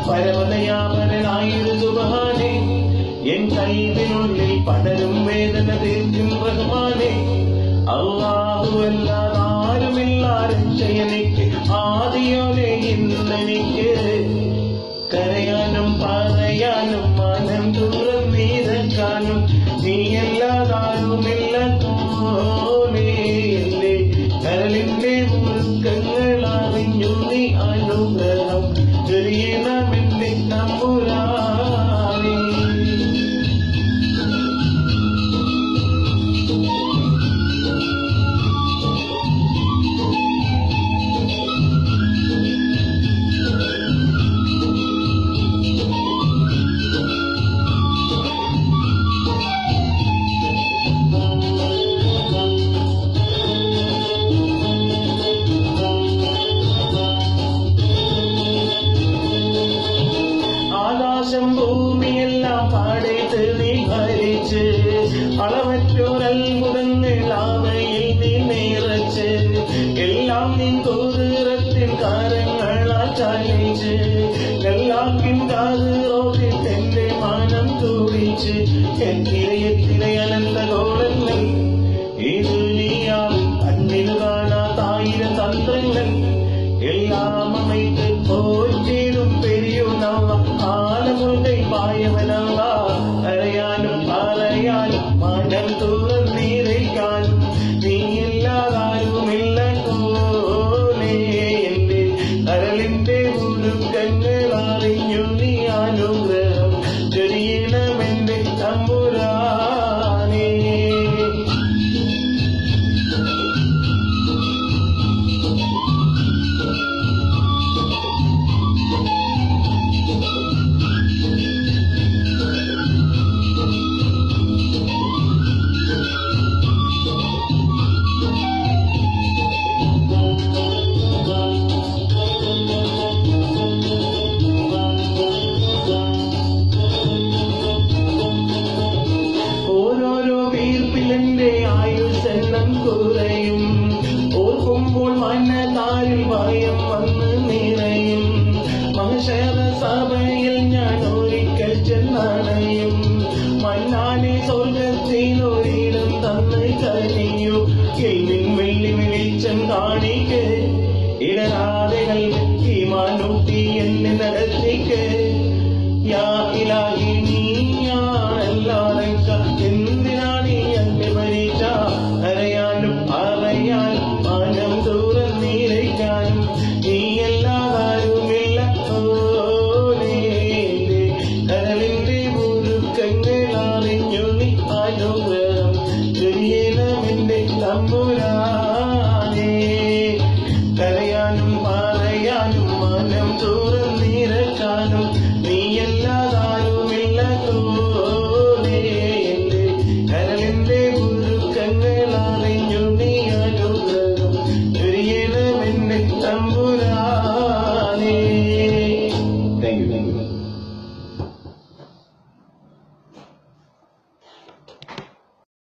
പരമദയാപരനായൊരു സുബ്ഹാനേ, N കൽബിനുള്ളിൽ പടരും വേദന തീർക്കും റഹ്മാനേ. അല്ലാഹുവല്ലാതെ ആരുമില്ല രക്ഷയെനിക്ക്, ആദിയോനെ ഇന്നെനിക്ക് കരയാനും പറയാനും മനം തുറന്നിരക്കാനും നീയല്ലാതാരുമില്ല പോലെ. എന്റെ കരളിന്റെ മുറുക്കങ്ങൾ അറിഞ്ഞു നീ അനുഗ്രഹം ചൊരിയണമെന്റെ തമ്പുരാനേ. ഭൂമിയെല്ലാം പാടേറ്റ് നീ ഭരിച്ച്, അളവറ്റോരത്ഭുതങ്ങളാവയിൽ നീ നിറച്ച്, എല്ലാം നിൻ കുതിരത്തിൻ കാരങ്ങളാൽ ചലിച്ച്, എല്ലാക്കിൻ കാതിറോതിൽ എന്റെ മാനം തുടിച്ച്, എൻ തിരയത്തിലെ അനന്തഗോളങ്ങൾ ഈ ദുനിയാവിൽ അന്യനു കാണാത്തായിരം തന്ത്രങ്ങൾ എല്ലാം அமைத்து போற்றிடும் பெரியோனவா, ஆலமுகை பாயவனவா, கரையாനും പറയാനും മനം തുറന്നിരക്കാനും നീ ഇല്ലാതാരുമില്ല പോലെ. എന്റെ കരളിന്റെ മുറുക്കങ്ങൾ അറിഞ്ഞു നീ അനുഗ്രഹം ചൊരിയണമെന്റെ തമ്പുരാനേ. എന്റെ ആയുസ്സെണ്ണം കുറയും, ഓർക്കുമ്പോൾ മനതാരിൽ ഭയം വന്ന് നിറയും. മഹശറ സഭയിൽ ഞാൻ ഒരിക്കൽ ചെന്നണയും, മന്നാനെ സ്വർഗത്തിനൊരിടം തന്ന് കനിയൂ. എൽവിൻ വെള്ളി വെളിച്ചം കാണിക്ക്, ഇടരാതെ ഈമാനൂട്ടി എന്നെ നടത്തിക്ക്.